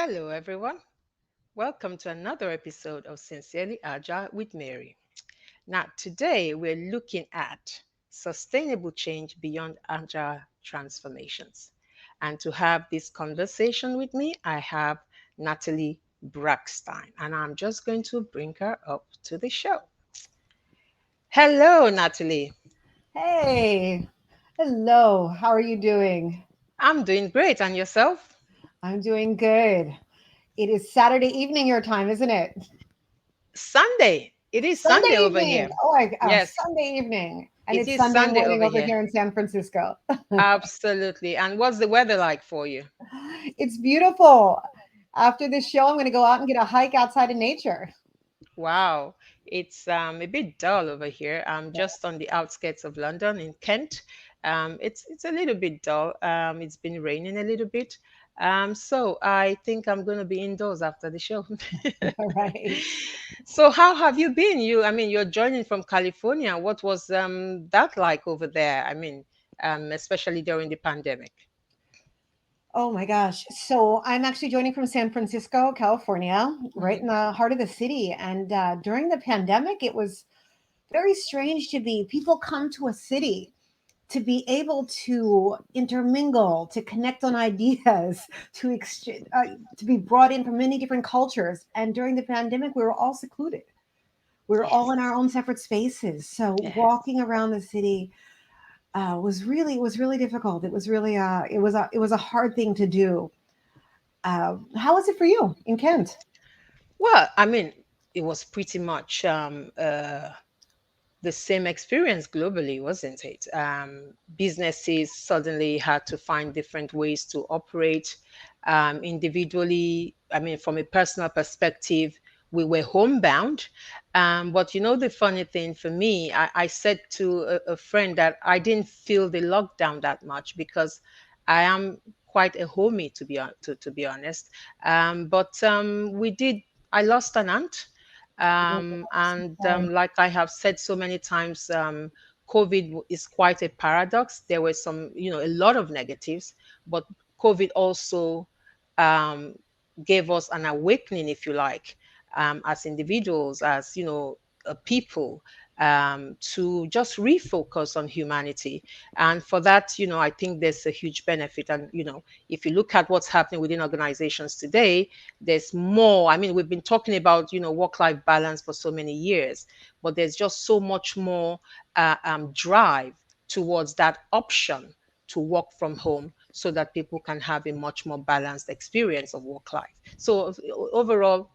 Hello, everyone. Welcome to another episode of Sincerely Agile with Mary. Now, today we're looking at sustainable change beyond agile transformations. And to have this conversation with me, I have Natalie Brackstein, and I'm just going to bring her up to the show. Hello, Natalie. Hey, hello. How are you doing? I'm doing great. And yourself? I'm doing good. It is Saturday evening your time, isn't it? Sunday. It is Sunday Sunday over evening. here. Oh, Yes, Sunday evening. And it it's is Sunday Sunday morning over over here. here in San Francisco. Absolutely. And what's the weather like for you? It's beautiful. After this show, I'm going to go out and get a hike outside in nature. Wow, it's a bit dull over here. I'm just on the outskirts of London in Kent. It's a little bit dull. It's been raining a little bit. So I think I'm going to be indoors after the show. All right. So how have you been? You're joining from California. What was that like over there? Especially during the pandemic. Oh my gosh. So I'm actually joining from San Francisco, California, right Hmm. in the heart of the city. And during the pandemic, it was very strange to be people come to a city to be able to intermingle, to connect on ideas, to be brought in from many different cultures. And during the pandemic, we were all secluded. We were all in Yes. our own separate spaces. So Yes. walking around the city was really difficult. It was a hard thing to do. How was it for you in Kent? Well, it was pretty much the same experience globally, wasn't it? Businesses suddenly had to find different ways to operate individually. From a personal perspective, we were homebound. But the funny thing for me, I said to a friend that I didn't feel the lockdown that much because I am quite a homie, to be honest. But we did. I lost an aunt, and Sorry. like I have said so many times, COVID is quite a paradox. There were a lot of negatives, but COVID also um, gave us an awakening, if you like, as individuals, as people, to just refocus on humanity. And for that, I think there's a huge benefit. And if you look at what's happening within organizations today, there's more. We've been talking about work-life balance for so many years, but there's just so much more drive towards that option to work from home so that people can have a much more balanced experience of work life. So overall,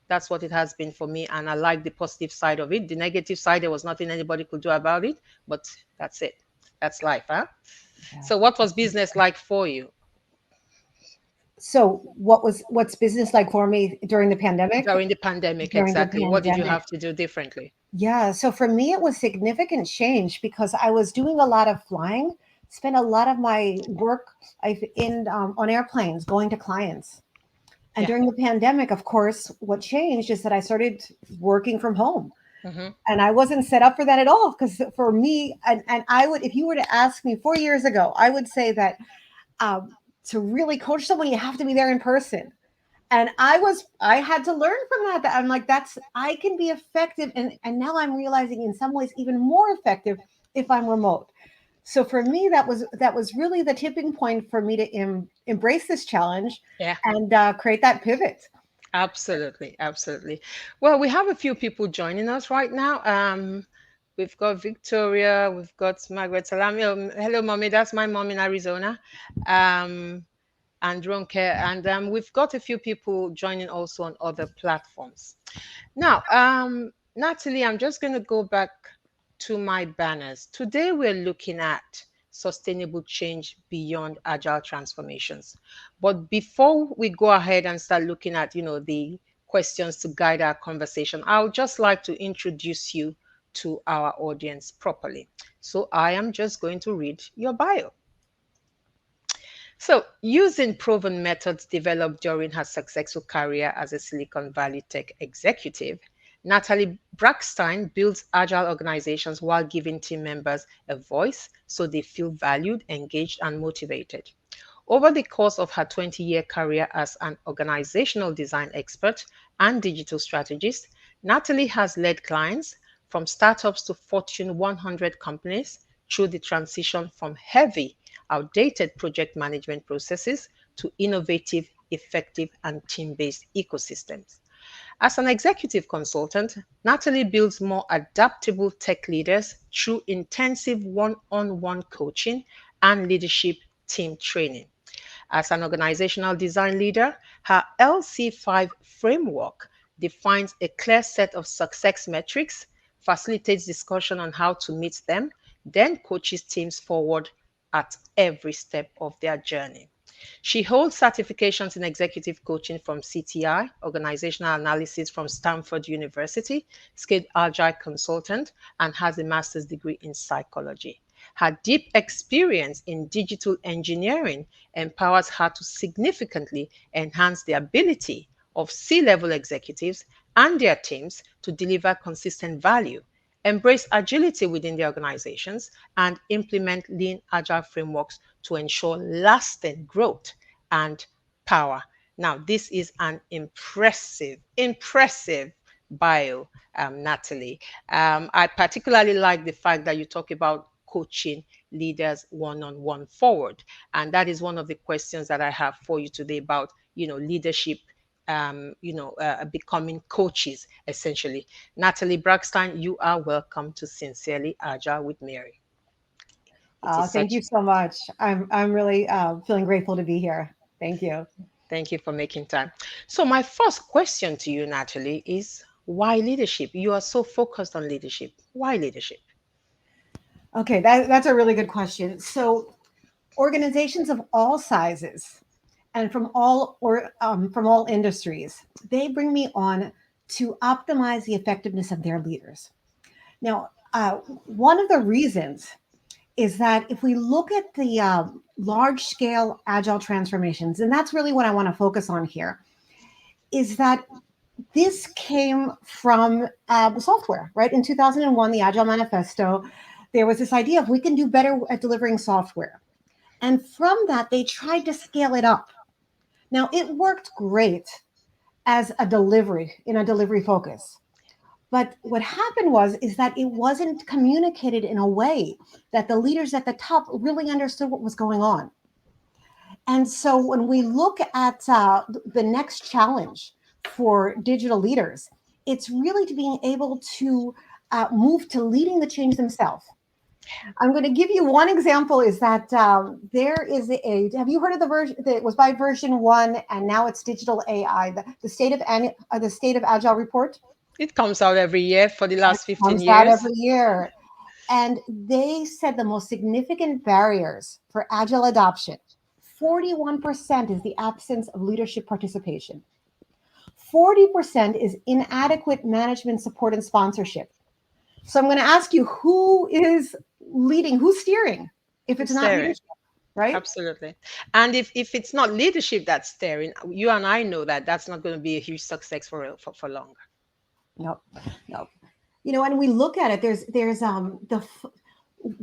that's what it has been for me, and I like the positive side of it. The negative side, there was nothing anybody could do about it, but that's it. That's life, huh? Yeah. So what was business like for you So what's business like for me during the pandemic? during the pandemic? During the Exactly, what did you pandemic. have to do differently? Yeah, so for me, it was significant change because I was doing a lot of flying, spent a lot of my work on airplanes going to clients. And Yeah. during the pandemic, of course, what changed is that I started working from home. Hmm. And I wasn't set up for that at all because for me, and I would, if you were to ask me 4 years ago, I would say that um, to really coach someone, you have to be there in person. And I had to learn from that I'm like, that's, I can be effective, and now I'm realizing in some ways even more effective if I'm remote. So for me, that was really the tipping point for me to embrace this challenge Yeah. and create that pivot. Absolutely, absolutely. Well, we have a few people joining us right now. We've got Victoria, we've got Margaret Salami. Hello, mommy. That's my mom in Arizona. Um, and Ronke, and we've got a few people joining also on other platforms. Now, Natalie, I'm just going to go back to my banners. Today, we're looking at sustainable change beyond agile transformations. But before we go ahead and start looking at, the questions to guide our conversation, I would just like to introduce you to our audience properly. So I am just going to read your bio. So, using proven methods developed during her successful career as a Silicon Valley tech executive, Natalie Brackstein builds agile organizations while giving team members a voice so they feel valued, engaged, and motivated. Over the course of her 20-year career as an organizational design expert and digital strategist, Natalie has led clients from startups to Fortune 100 companies through the transition from heavy, outdated project management processes to innovative, effective, and team based ecosystems. As an executive consultant, Natalie builds more adaptable tech leaders through intensive one on one coaching and leadership team training. As an organizational design leader, her LC5 framework defines a clear set of success metrics, facilitates discussion on how to meet them, then coaches teams forward at every step of their journey. She holds certifications in executive coaching from CTI, organizational analysis from Stanford University, skilled agile consultant, and has a master's degree in psychology. Her deep experience in digital engineering empowers her to significantly enhance the ability of C level executives and their teams to deliver consistent value, embrace agility within their organizations, and implement lean agile frameworks to ensure lasting growth and power. Now, this is an impressive bio, Natalie. I particularly like the fact that you talk about coaching leaders one on one forward. And that is one of the questions that I have for you today about, leadership, becoming coaches, essentially. Natalie Braxton, you are welcome to Sincerely Agile with Mary. It is Thank such. you so much. I'm really feeling grateful to be here. Thank you. Thank you for making time. So, my first question to you, Natalie, is why leadership? You are so focused on leadership. Why leadership? Okay, that's a really good question. So, organizations of all sizes and from all industries, they bring me on to optimize the effectiveness of their leaders. Now, one of the reasons is that if we look at the large scale agile transformations, and that's really what I want to focus on here, is that this came from software, right? In 2001, the Agile Manifesto, there was this idea of we can do better at delivering software. And from that, they tried to scale it up. Now, it worked great as a delivery in a delivery focus. But what happened was is that it wasn't communicated in a way that the leaders at the top really understood what was going on. And so when we look at the next challenge for digital leaders, it's really to being able to move to leading the change themselves. I'm going to give you one example is that there is have you heard of the version that was by version 1 and now it's digital AI, the state of agile report? It comes out every year for the It last 15 comes out years. every year. And they said the most significant barriers for agile adoption, 41% is the absence of leadership participation. 40% is inadequate management support and sponsorship. So I'm going to ask you, who is leading? Who's steering? If it's Who's not staring? leadership, right? Absolutely. And if it's not leadership that's staring, you and I know that that's not going to be a huge success for long. No, no. And we look at it. There's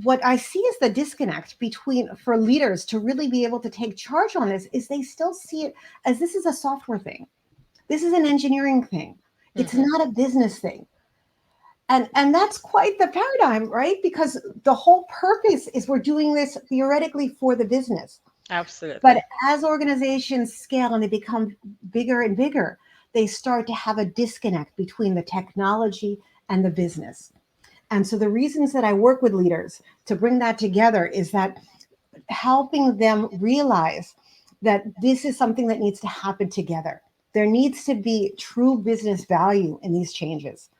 what I see is the disconnect between for leaders to really be able to take charge on this is they still see it as this is a software thing. This is an engineering thing. It's Hmm. not a business thing. And that's quite the paradigm, right? Because the whole purpose is we're doing this theoretically for the business. But Absolutely. as organizations scale and they become bigger and bigger, they start to have a disconnect between the technology and the business. And so the reasons that I work with leaders to bring that together is that helping them realize that this is something that needs to happen together. There needs to be true business value in these changes.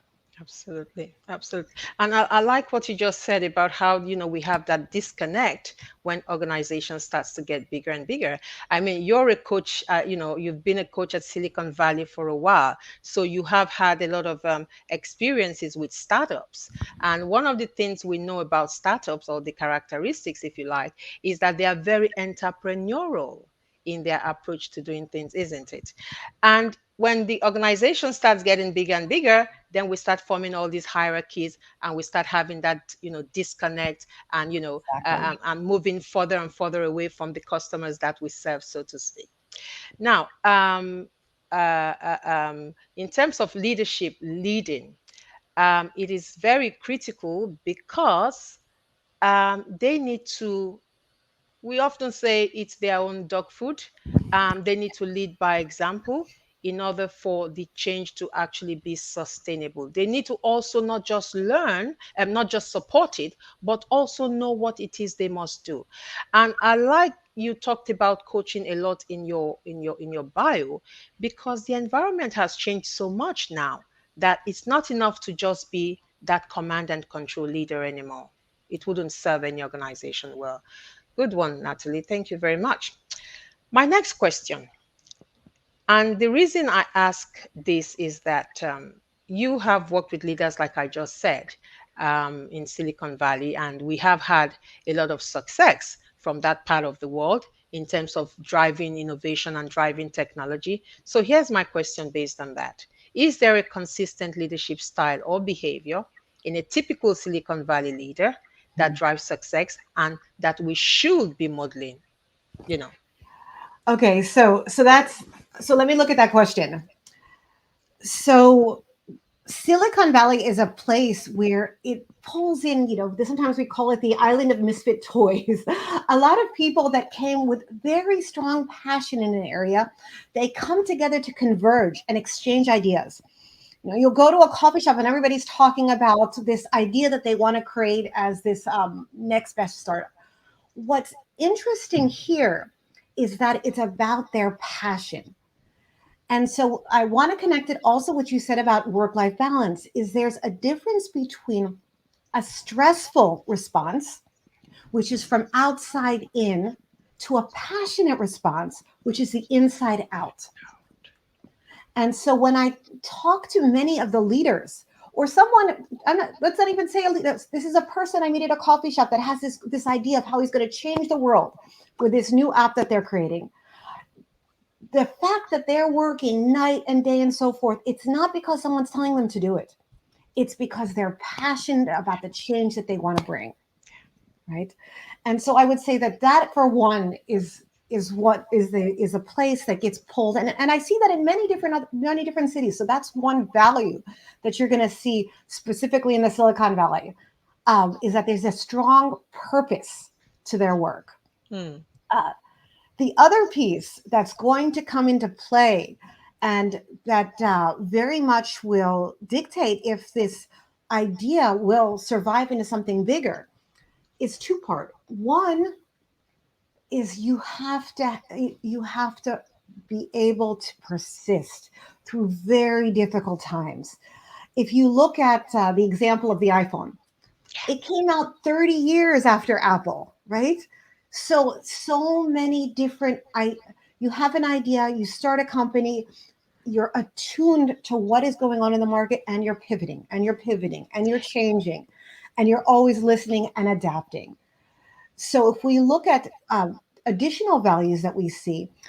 Absolutely, absolutely. And I like what you just said about how, we have that disconnect when organization starts to get bigger and bigger. I mean, you're a coach, you've been a coach at Silicon Valley for a while. So you have had a lot of experiences with startups. And one of the things we know about startups, or the characteristics, if you like, is that they are very entrepreneurial. in their approach to doing things, isn't it? And when the organization starts getting bigger and bigger, then we start forming all these hierarchies, and we start having that, disconnect, and Exactly. and moving further and further away from the customers that we serve, so to speak. Now, in terms of leadership, leading, it is very critical because they need to, we often say it's their own dog food. They need to lead by example in order for the change to actually be sustainable. They need to also not just learn and not just support it, but also know what it is they must do. And I like you talked about coaching a lot in your bio, because the environment has changed so much now that it's not enough to just be that command and control leader anymore. It wouldn't serve any organization well. Good one, Natalie. Thank you very much. My next question, and the reason I ask this is that you have worked with leaders, like I just said, in Silicon Valley, and we have had a lot of success from that part of the world in terms of driving innovation and driving technology. So here's my question based on that. Is there a consistent leadership style or behavior in a typical Silicon Valley leader that drives success and that we should be modeling? You know, Okay, so let me look at that question. So Silicon Valley is a place where it pulls in, sometimes we call it the island of misfit toys. A lot of people that came with very strong passion in an area, they come together to converge and exchange ideas. You'll go to a coffee shop and everybody's talking about this idea that they want to create as this next best startup. What's interesting here is that it's about their passion. And so I want to connect it also what you said about work-life balance is there's a difference between a stressful response, which is from outside in, to a passionate response, which is the inside out. And so when I talk to many of the leaders or someone, let's not even say a leader, this is a person I meet at a coffee shop that has this idea of how he's going to change the world with this new app that they're creating. The fact that they're working night and day and so forth, it's not because someone's telling them to do it. It's because they're passionate about the change that they want to bring, right? And so I would say that for one is what is a place that gets pulled, and I see that in many different cities. So that's one value that you're going to see specifically in the Silicon Valley, is that there's a strong purpose to their work. hmm. Uh, the other piece that's going to come into play and that very much will dictate if this idea will survive into something bigger is two-part. One is you have to be able to persist through very difficult times. If you look at the example of the iPhone, it came out 30 years after Apple, right? So many different you have an idea, you start a company, you're attuned to what is going on in the market, and you're pivoting and you're pivoting and you're changing and you're always listening and adapting. So if we look at additional values that we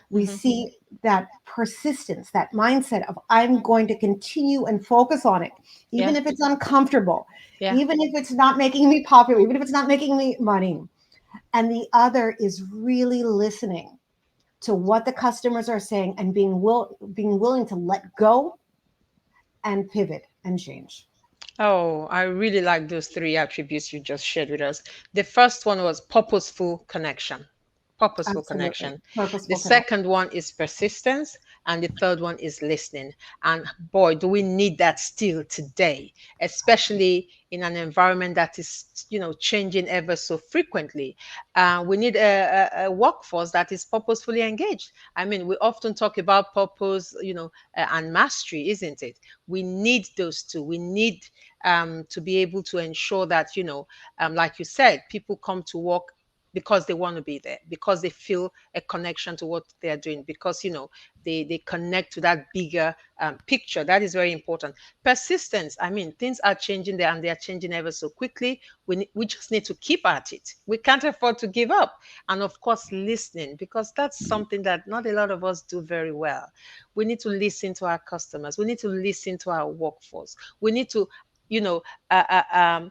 Hmm. see that persistence, that mindset of I'm going to continue and focus on it, Yeah, even if it's uncomfortable, yeah. even if it's not making me popular, even if it's not making me money. And the other is really listening to what the customers are saying and being willing to let go and pivot and change. Oh, I really like those three attributes you just shared with us. The first one was purposeful connection. Purposeful Absolutely. connection. The Purposeful connection. second one is persistence. And the third one is listening. And boy, do we need that still today, especially in an environment that is, changing ever so frequently. We need a workforce that is purposefully engaged. I mean, we often talk about purpose, and mastery, isn't it? We need those two. We need to be able to ensure that, like you said, people come to work because they want to be there, because they feel a connection to what they're doing, because they connect to that bigger picture. That is very important. Persistence, I mean, things are changing there, and they are changing ever so quickly. We just need to keep at it. We can't afford to give up. And of course, listening, because that's something that not a lot of us do very well. We need to listen to our customers. We need to listen to our workforce. We need to, you know uh, uh,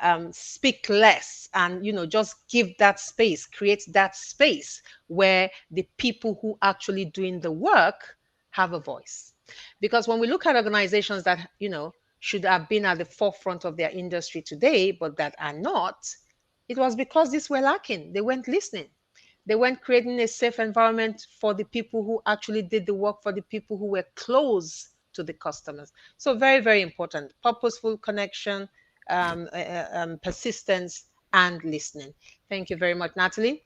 um, speak less, and just give that space, create that space where the people who actually doing the work have a voice. Because when we look at organizations that should have been at the forefront of their industry today but that are not, it was because these were lacking. They weren't listening. They weren't creating a safe environment for the people who actually did the work, for the people who were close to the customers. So very, very important. Purposeful connection, persistence, and listening. Thank you very much, Natalie.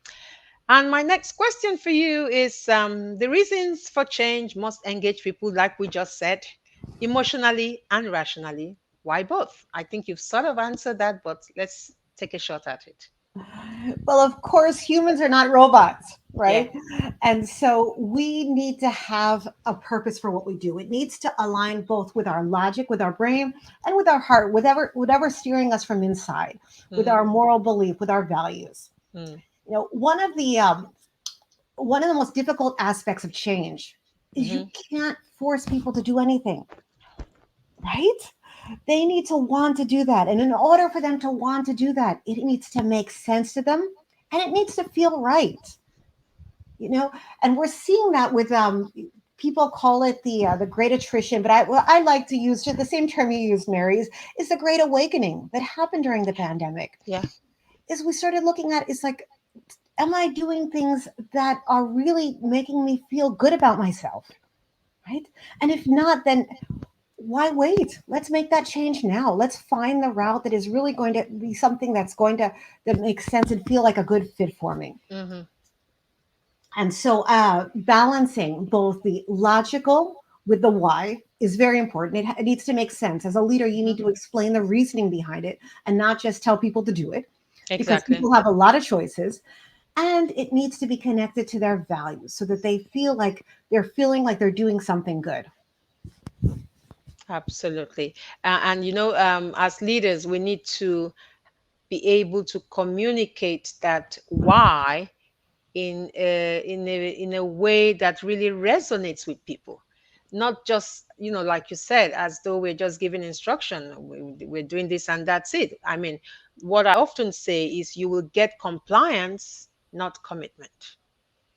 And my next question for you is, the reasons for change must engage people, like we just said, emotionally and rationally. Why both? I think you've sort of answered that, but let's take a shot at it. Well, of course, humans are not robots, Yeah. right? And so we need to have a purpose for what we do. It needs to align both with our logic, with our brain, and with our heart, whatever steering us from inside, with Mm-hmm. our moral belief, with our values. Mm. One of the most difficult aspects of change is you Mm-hmm. can't force people to do anything, right? They need to want to do that. And in order for them to want to do that, it needs to make sense to them and it needs to feel right, you know? And we're seeing that with people call it the great attrition, but I like to use the same term you used, Mary, is the great awakening that happened during the pandemic. Yeah. Is we started looking at, it's like, am I doing things that are really making me feel good about myself? Right? And if not, then why wait? Let's make that change now. Let's find the route that is really going to be something that's going to that makes sense and feel like a good fit for me. Mm-hmm. And so balancing both the logical with the why is very important. It needs to make sense. As a leader, you Mm-hmm. need to explain the reasoning behind it and not just tell people to do it, because Exactly. people have a lot of choices. And it needs to be connected to their values so that they feel like they're feeling like they're doing something good. Absolutely. And as leaders, we need to be able to communicate that why in a way that really resonates with people, not just like you said, as though we're just giving instruction. We're doing this and that's it. I mean, what I often say is, you will get compliance, not commitment.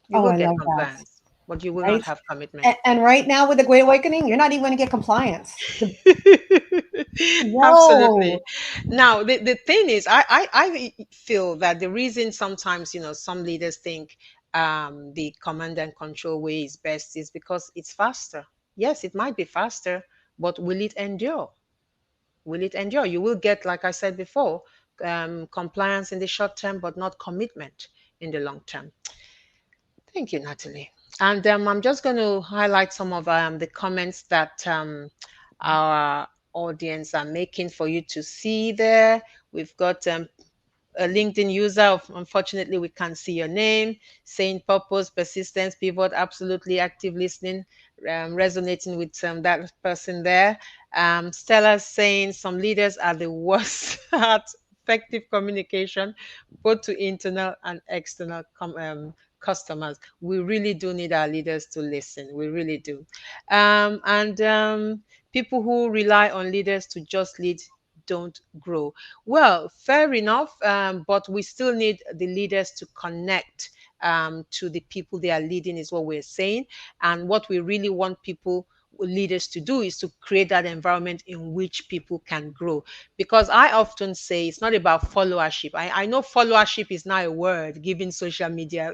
You Oh, will I get love that. compliance, but you will not Right? have commitment. And right now with the Great Awakening, you're not even going to get compliance. Absolutely. Whoa. Now, the thing is, I feel that the reason sometimes, some leaders think the command and control way is best is because it's faster. Yes, it might be faster, but will it endure? Will it endure? You will get, like I said before, compliance in the short term, but not commitment in the long term. Thank you, Natalie. And I'm just going to highlight some of the comments that our audience are making for you to see there. We've got a LinkedIn user. Unfortunately, we can't see your name. Saying purpose, persistence, pivot, absolutely active listening, resonating with that person there. Stella saying some leaders are the worst at effective communication, both to internal and external customers. We really do need our leaders to listen. We really do. And people who rely on leaders to just lead don't grow. Well, fair enough, but we still need the leaders to connect to the people they are leading, is what we're saying. And what we really want people, leaders, to do is to create that environment in which people can grow. Because I often say it's not about followership. I know followership is now a word given social media,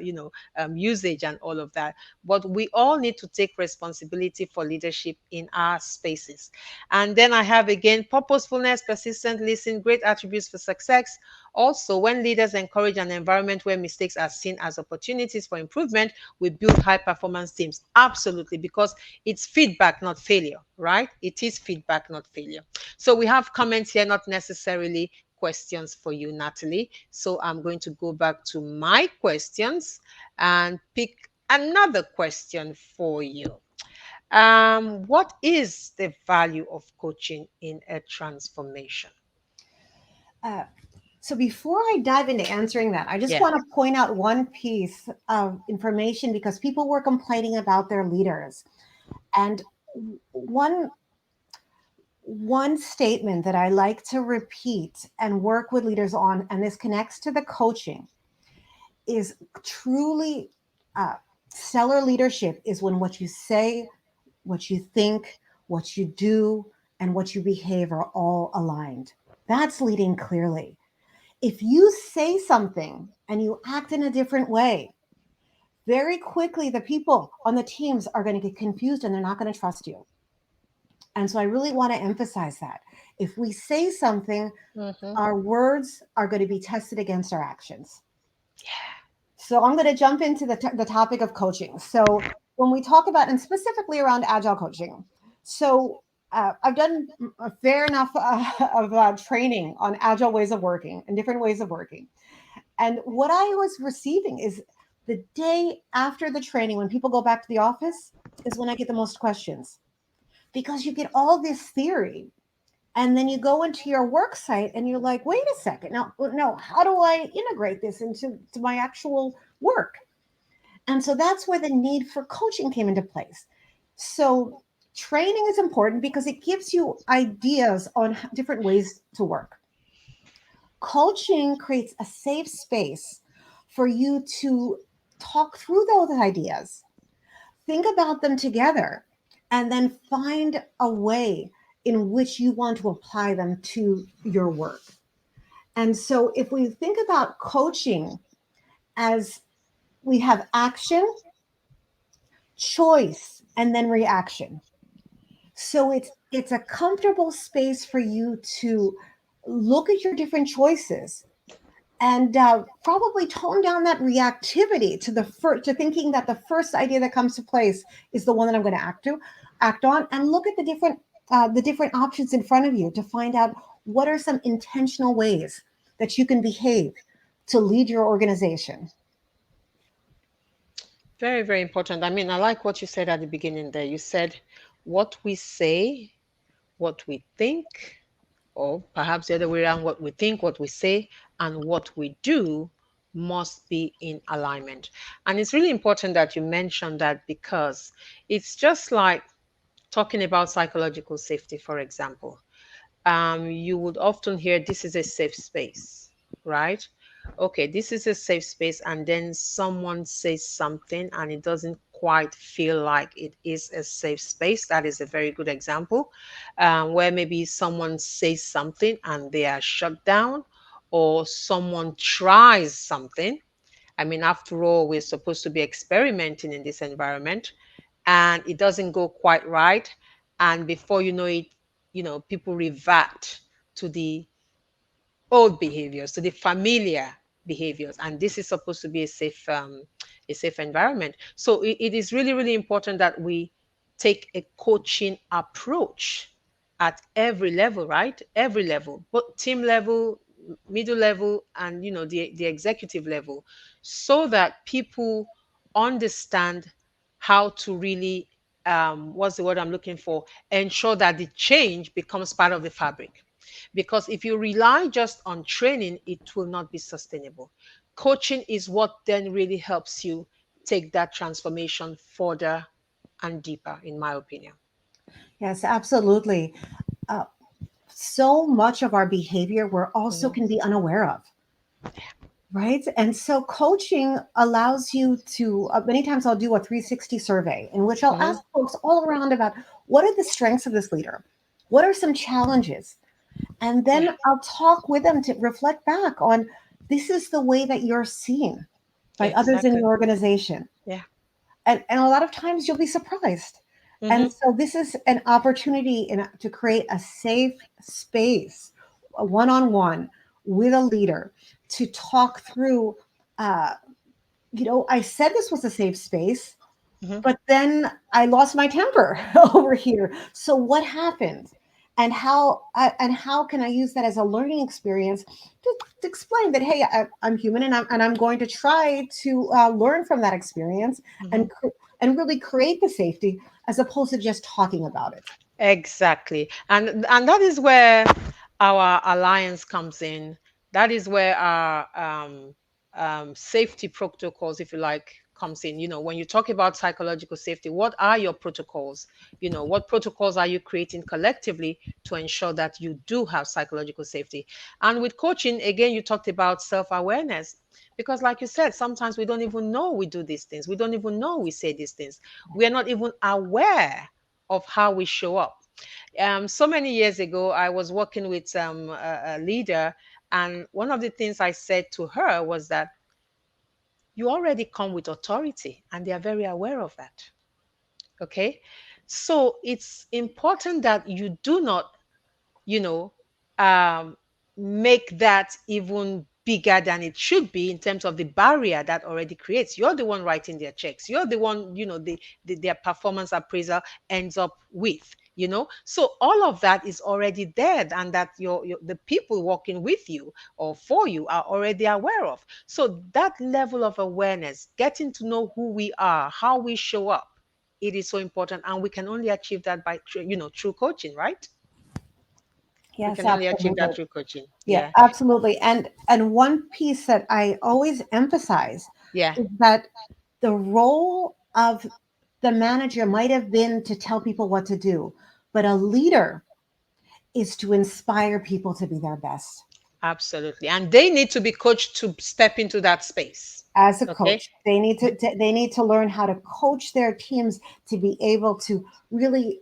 usage and all of that. But we all need to take responsibility for leadership in our spaces. And then I have again purposefulness, persistent listening, great attributes for success. Also, when leaders encourage an environment where mistakes are seen as opportunities for improvement, we build high performance teams. Absolutely, because it's feedback, not failure, right? It is feedback, not failure. So we have comments here, not necessarily questions for you, Natalie. So I'm going to go back to my questions and pick another question for you. What is the value of coaching in a transformation? Uh, so before I dive into answering that, I just Yeah. want to point out one piece of information because people were complaining about their leaders. And one one statement that I like to repeat and work with leaders on, and this connects to the coaching, is truly uh, stellar leadership is when what you say, what you think, what you do, and what you behave are all aligned. That's leading clearly. If you say something and you act in a different way, very quickly the people on the teams are going to get confused and they're not going to trust you. And so I really want to emphasize that. If we say something, Mm-hmm. our words are going to be tested against our actions. So I'm going to jump into the topic of coaching. So when we talk about, and specifically around agile coaching, so I've done a fair enough of training on agile ways of working and different ways of working. And what I was receiving is the day after the training, when people go back to the office, is when I get the most questions because you get all this theory and then you go into your work site and you're like, wait a second, now, no, how do I integrate this into my actual work? And so that's where the need for coaching came into place. So training is important because it gives you ideas on different ways to work. Coaching creates a safe space for you to talk through those ideas, think about them together, and then find a way in which you want to apply them to your work. And so, if we think about coaching as we have action, choice, and then reaction. So it's a comfortable space for you to look at your different choices and probably tone down that reactivity to to thinking that the first idea that comes to place is the one that I'm going to act on, and look at the different options in front of you to find out what are some intentional ways that you can behave to lead your organization. Very, very important. I mean, I like what you said at the beginning there. You said what we say, what we think, or perhaps the other way around, what we think, what we say, and what we do must be in alignment. And it's really important that you mention that because it's just like talking about psychological safety, for example. You would often hear this is a safe space, right? Okay, this is a safe space, and then someone says something and it doesn't quite feel like it is a safe space. That is a very good example, where maybe someone says something and they are shut down, or someone tries something. I mean, after all, we're supposed to be experimenting in this environment, and it doesn't go quite right. And before you know it, people revert to the old behaviors, to the familiar behaviors, and this is supposed to be a safe environment. So it is really, really important that we take a coaching approach at every level, right? Every level, both team level, middle level, and the executive level, so that people understand how to really, what's the word I'm looking for, ensure that the change becomes part of the fabric. Because if you rely just on training, it will not be sustainable. Coaching is what then really helps you take that transformation further and deeper, in my opinion. Yes, absolutely. Uh, so much of our behavior we're also Mhm. can be unaware of, right? And so coaching allows you to, many times I'll do a 360 survey in which I'll Mhm. ask folks all around about what are the strengths of this leader? What are some challenges? And Yeah. then I'll talk with them to reflect back on this is the way that you're seen by others in Exactly. your organization. Yeah. And a lot of times you'll be surprised. And Mhm. so this is an opportunity to create a safe space, a one-on-one with a leader to talk through, uh, I said this was a safe space, Mhm. but then I lost my temper over here. So what happened? and how can I use that as a learning experience to explain that, hey, I'm human, and I'm going to try to learn from that experience, Mhm. and really create the safety as opposed to just talking about it. Exactly. And that is where our alliance comes in. That is where our safety protocols, if you like, comes in. When you talk about psychological safety, what are your protocols? What protocols are you creating collectively to ensure that you do have psychological safety? And with coaching, again, you talked about self-awareness. Because, like you said, sometimes we don't even know we do these things. We don't even know we say these things. We are not even aware of how we show up. So many years ago, I was working with a leader, and one of the things I said to her was that you already come with authority, and they are very aware of that. Okay. So it's important that you do not you know, um, make that even bigger than it should be in terms of the barrier that already creates. You're the one writing their checks. You're the one, their performance appraisal ends up with. So all of that is already there, and that the people working with you or for you are already aware of. So that level of awareness, getting to know who we are, how we show up, it is so important, and we can only achieve that by through coaching, right? We Yes, can only achieve absolutely. that through coaching. Yeah, Yeah. absolutely. And one piece that I always emphasize Yeah. is that the role of the manager might have been to tell people what to do, but a leader is to inspire people to be their best. Absolutely. And they need to be coached to step into that space. As a Okay. coach, they need to learn how to coach their teams to be able to really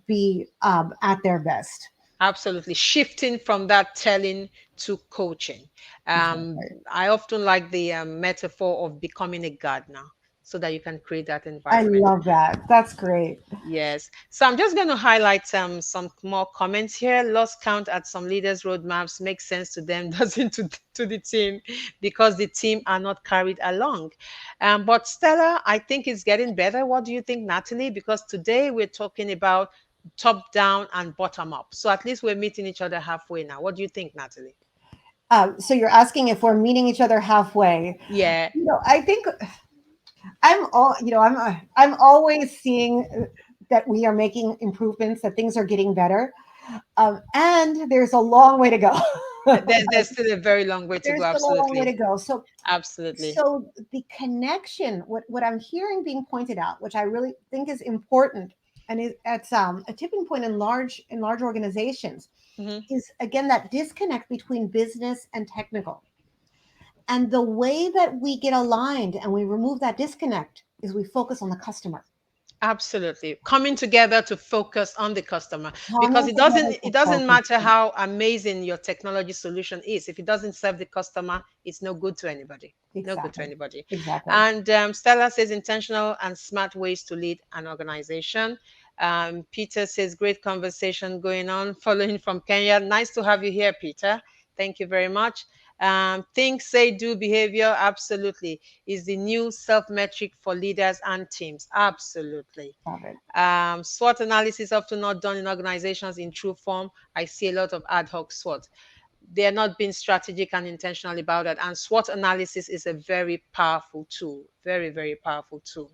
be at their best. Absolutely. Shifting from that telling to coaching. Exactly. I often like the metaphor of becoming a gardener so that you can create that I environment. love that. That's great. Yes. So I'm just going to highlight some more comments here. Lost count at some leaders' roadmaps makes sense to them, doesn't to the team, because the team are not carried along. But Stella, I think it's getting better. What do you think, Natalie? Because today we're talking about top down and bottom up. So at least we're meeting each other halfway now. What do you think, Natalie? So you're asking if we're meeting each other halfway. Yeah, I think I'm always seeing that we are making improvements, that things are getting better, and there's a long way to go. there's still a very long way to go. There's still a long way Absolutely. to go. So Absolutely. so the connection, what I'm hearing being pointed out, which I really think is important, and it's a tipping point in large organizations, Mhm. is again that disconnect between business and technical. And the way that we get aligned and we remove that disconnect is we focus on the customer. Absolutely. Coming together to focus on the customer, because Coming it doesn't together it to doesn't focus. matter how amazing your technology solution is. If it doesn't serve the customer, it's no good to anybody. No good to Exactly. anybody. Exactly. And Stella says intentional and smart ways to lead an organization. Peter says great conversation going on, following from Kenya. Nice to have you here, Peter. Thank you very much. Think, say, do behavior. Absolutely. Is the new self metric for leaders and teams. Absolutely. Love it. SWOT analysis often not done in organizations in true form. I see a lot of ad hoc SWOT. They're not being strategic and intentional about it. And SWOT analysis is a very powerful tool. Very, very powerful tool.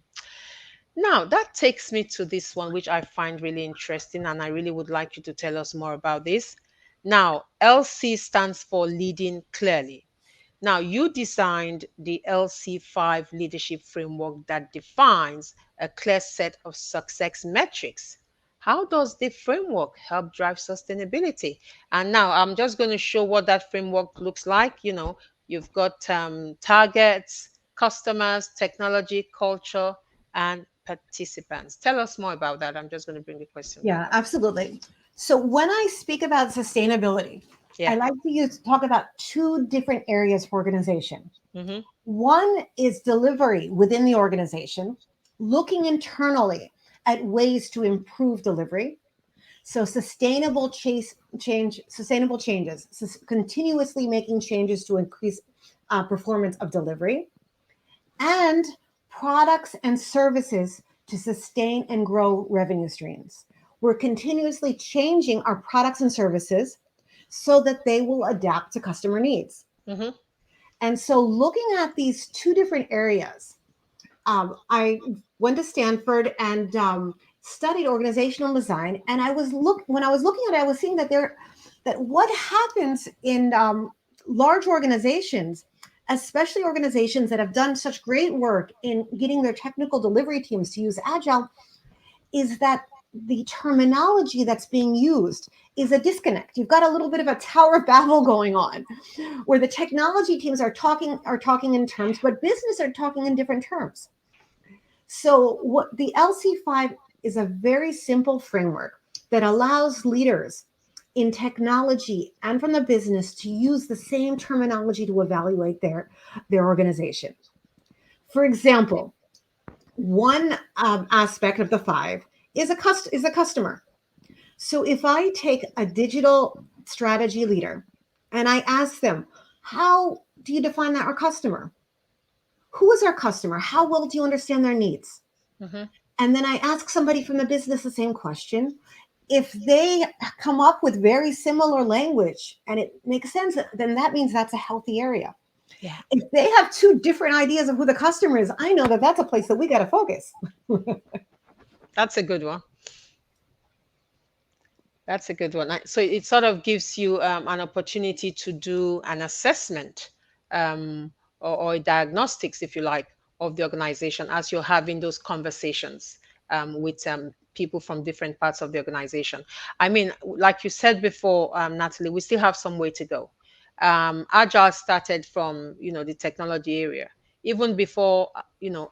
Now, that takes me to this one, which I find really interesting, and I really would like you to tell us more about this. Now, LC stands for leading clearly. Now, you designed the LC5 leadership framework that defines a clear set of success metrics. How does the framework help drive sustainability? And now I'm just going to show what that framework looks like. You've got targets, customers, technology, culture, and participants. Tell us more about that. I'm just going to bring the question back Yeah, up. absolutely. So when I speak about sustainability, I Yeah. like to talk about two different areas for organization. Hmm. One is delivery within the organization, looking internally at ways to improve delivery. So sustainable changes, continuously making changes to increase performance of delivery, and products and services to sustain and grow revenue streams. We're continuously changing our products and services so that they will adapt to customer needs. Mm-hmm. And so, looking at these two different areas, I went to Stanford and studied organizational design. And when I was looking at it, I was seeing that what happens in large organizations, especially organizations that have done such great work in getting their technical delivery teams to use agile, is that the terminology that's being used is a disconnect. You've got a little bit of a Tower of Babel going on, where the technology teams are talking in terms, but business are talking in different terms. So what the LC5 is a very simple framework that allows leaders in technology and from the business to use the same terminology to evaluate their organization. For example, one aspect of the five is a customer. So if I take a digital strategy leader and I ask them, how do you define that our customer? Who is our customer? How well do you understand their needs? Mm-hmm. And then I ask somebody from the business the same question. If they come up with very similar language and it makes sense, then that means that's a healthy area. Yeah, If they have two different ideas of who the customer is, I know that that's a place that we got to focus. that's a good one. That's a good one. So it sort of gives you an opportunity to do an assessment, um, or diagnostics, if you like, of the organization as you're having those conversations with people from different parts of the organization. I mean, like you said before, Natalie, we still have some way to go. Agile started from, the technology area. Even before,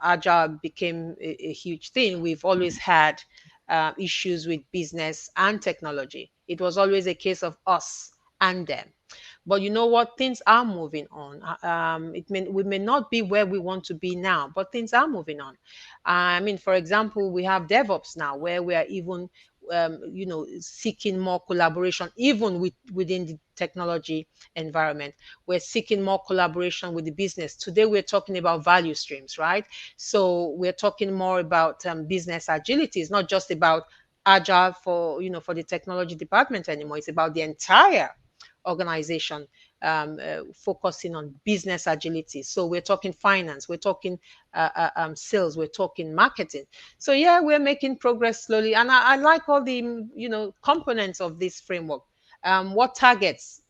Agile became a huge thing, we've always had issues with business and technology. It was always a case of us and them. But you know what? Things are moving on. We may not be where we want to be now, but things are moving on. I mean, for example, we have DevOps now, where we are even, seeking more collaboration, even within the technology environment. We're seeking more collaboration with the business. Today, we're talking about value streams, right? So we're talking more about business agility. It's not just about agile for the technology department anymore. It's about the entire organization, focusing on business agility. So we're talking finance, we're talking sales, we're talking marketing. So yeah, we're making progress slowly, and I like all the components of this framework. What targets,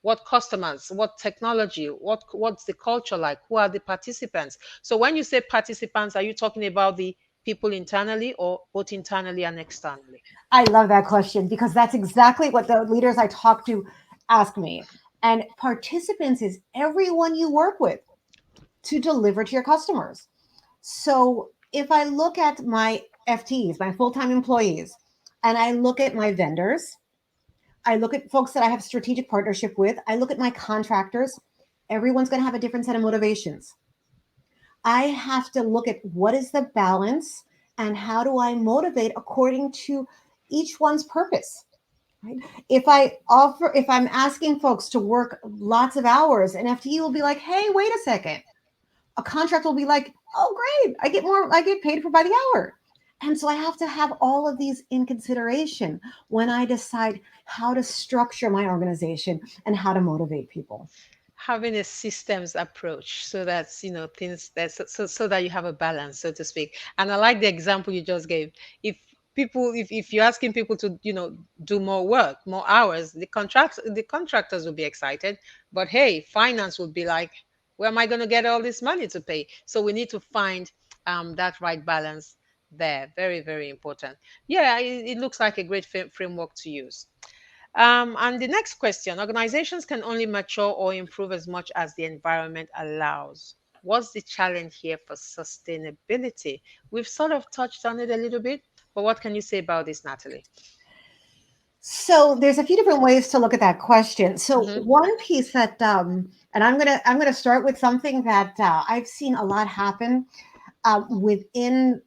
what customers, what technology, what's the culture like, who are the participants? So when you say participants, are you talking about the people internally or both internally and externally? I love that question because that's exactly what the leaders I talk to ask me. And participants is everyone you work with to deliver to your customers. So if I look at my FTEs, my full time employees, and I look at my vendors, I look at folks that I have strategic partnership with, I look at my contractors, everyone's going to have a different set of motivations. I have to look at what is the balance and how do I motivate according to each one's purpose. Right? If I'm asking folks to work lots of hours, an FTE will be like, hey, wait a second. A contract will be like, oh, great, I get paid for by the hour. And so I have to have all of these in consideration when I decide how to structure my organization and how to motivate people. Having a systems approach, so that's things that so that you have a balance, so to speak. And I like the example you just gave. If you're asking people to do more work, more hours, the contractors will be excited, but hey, finance will be like, where am I going to get all this money to pay? So we need to find that right balance there. Very, very important. Yeah, it looks like a great framework to use. And the next question: organizations can only mature or improve as much as the environment allows. What's the challenge here for sustainability? We've sort of touched on it a little bit, but what can you say about this, Natalie? So there's a few different ways to look at that question. So Mm-hmm. one piece that, and I'm gonna start with something that I've seen a lot happen within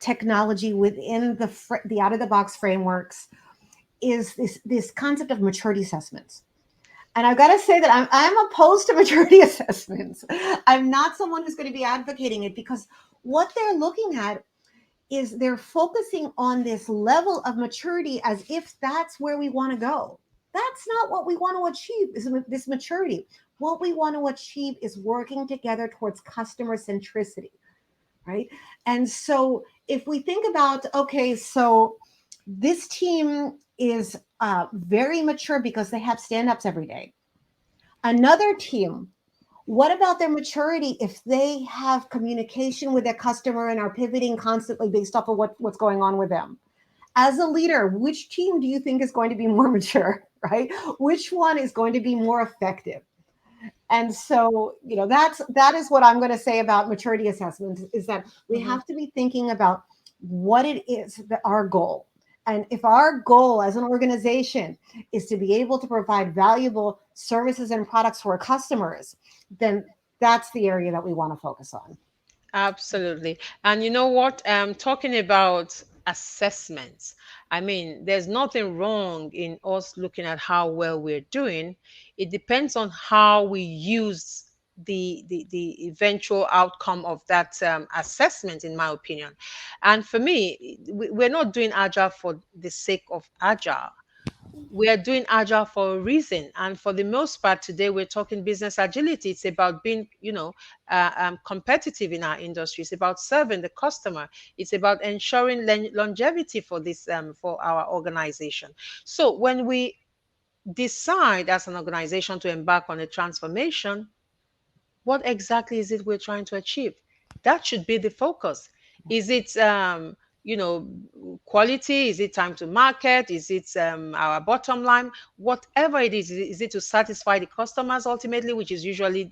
technology, within the out of the box frameworks, is this concept of maturity assessments. And I've got to say that I'm opposed to maturity assessments. I'm not someone who's going to be advocating it because what they're looking at is they're focusing on this level of maturity as if that's where we want to go. That's not what we want to achieve, is this maturity. What we want to achieve is working together towards customer centricity, right? And so if we think about, okay, so this team is very mature because they have stand-ups every day. Another team, what about their maturity if they have communication with their customer and are pivoting constantly based off of what's going on with them? As a leader, which team do you think is going to be more mature, right? Which one is going to be more effective? And so, that is what I'm going to say about maturity assessment, is that we Mm-hmm. have to be thinking about what it is that our goal. And if our goal as an organization is to be able to provide valuable services and products for our customers, then that's the area that we want to focus on. Absolutely. And you know what? Talking about assessments, I mean, there's nothing wrong in us looking at how well we're doing. It depends on how we use the eventual outcome of that assessment, in my opinion. And for me, we're not doing agile for the sake of agile. We are doing agile for a reason, and for the most part today we're talking business agility. It's about being, competitive in our industry. It's about serving the customer. It's about ensuring longevity for this, for our organization. So when we decide as an organization to embark on a transformation, what exactly is it we're trying to achieve? That should be the focus. Is it, you know quality? Is it time to market? Is it, our bottom line? Whatever it is it to satisfy the customers ultimately, which is usually,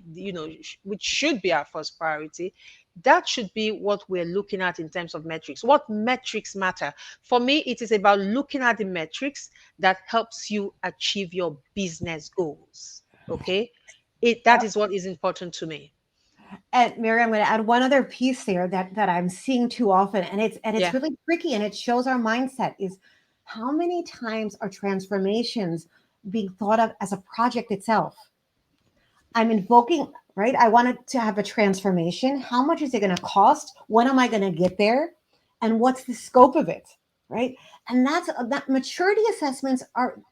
which should be our first priority? That should be what we're looking at in terms of metrics. What metrics matter? For me, it is about looking at the metrics that helps you achieve your business goals. Okay, that is what is important to me. And Mary, I'm going to add one other piece there that I'm seeing too often, and it's Yeah. really tricky, and it shows our mindset is how many times are transformations being thought of as a project itself? I'm invoking, right? I wanted to have a transformation. How much is it going to cost? When am I going to get there? And what's the scope of it? Right. And that maturity assessments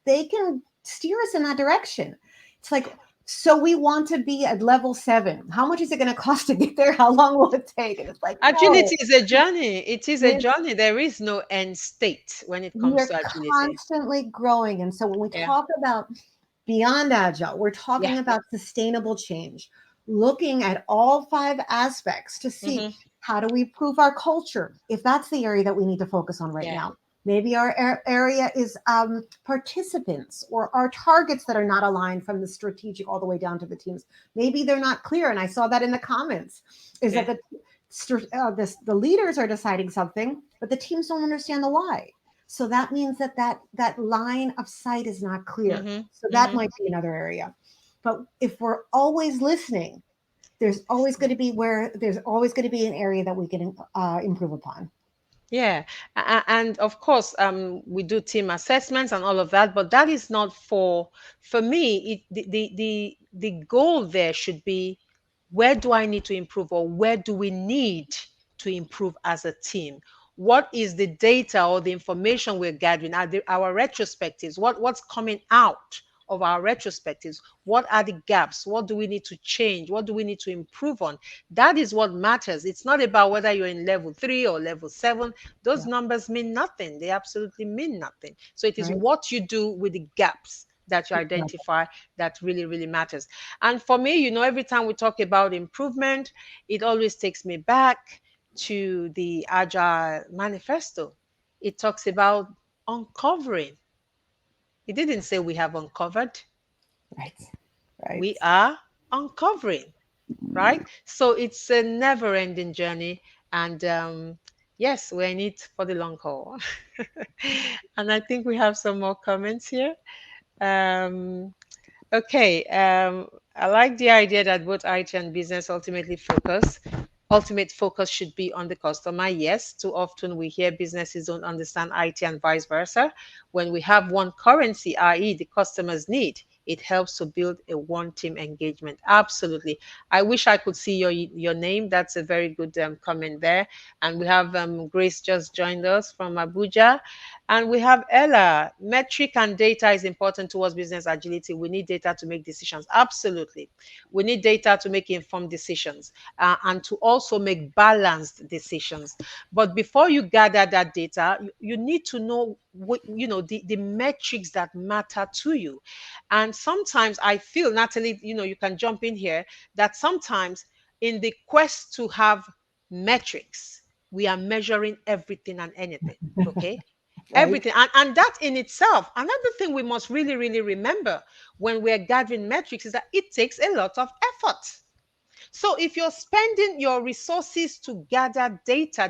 they can steer us in that direction. It's like, so we want to be at level 7. How much is it going to cost to get there? How long will it take? And it's like, no, Agility is a journey. It is a it's, journey. There is no end state when it we comes are to agility. constantly growing. And so when we Yeah. talk about beyond agile, we're Yeah. talking about sustainable change, looking at all 5 aspects to see Hmm. how do we improve our culture, if that's the area that we need to focus on right Yeah. now. Maybe our area is participants or our targets that are not aligned from the strategic all the way down to the teams. Maybe they're not clear. And I saw that in the comments, is Yeah. that the leaders are deciding something, but the teams don't understand the why. So that means that line of sight is not clear. Hmm. So that Hmm. might be another area. But if we're always listening, there's always going to be an area that we can improve upon. Yeah, and of course, we do team assessments and all of that, but that is not for me. The goal there should be, where do I need to improve, or where do we need to improve as a team? What is the data or the information we're gathering? Our retrospectives? What's coming out of our retrospectives? What are the gaps? What do we need to change? What do we need to improve on? That is what matters. It's not about whether you're in level 3 or level 7. Those Yeah, numbers mean nothing. They absolutely mean nothing. So it is right. what you do with the gaps that you Exactly. identify that really, really matters. And for me, every time we talk about improvement, it always takes me back to the Agile Manifesto. It talks about uncovering. It didn't say we have uncovered, Right. Right. we are uncovering, right? So it's a never ending journey. And yes, we're in it for the long haul. And I think we have some more comments here. Um, okay. I like the idea that both IT and business ultimate focus should be on the customer. Yes, too often we hear businesses don't understand IT and vice versa. When we have one currency, i.e., the customer's need, It helps to build a one team engagement. Absolutely. I wish I could see your name. That's a very good comment there. And we have Grace just joined us from Abuja. And we have Ella. Metric and data is important towards business agility. We need data to make decisions. Absolutely. We need data to make informed decisions and to also make balanced decisions. But before you gather that data, you need to know what, the metrics that matter to you. And sometimes I feel, Natalie, you can jump in here, that sometimes in the quest to have metrics, we are measuring everything and anything. Okay, right? everything, and that in itself, another thing we must really really remember when we're gathering metrics is that it takes a lot of effort. So if you're spending your resources to gather data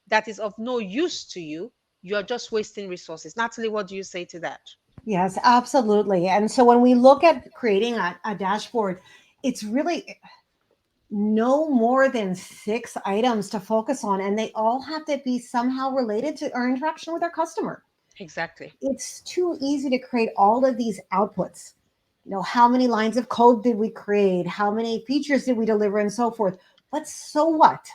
that is of no use to you, you're just wasting resources. Natalie, what do you say to that? Yes, absolutely. And so when we look at creating a dashboard, it's really no more than 6 items to focus on, and they all have to be somehow related to our interaction with our customer. Exactly. It's too easy to create all of these outputs. How many lines of code did we create? How many features did we deliver, and so forth? But so what?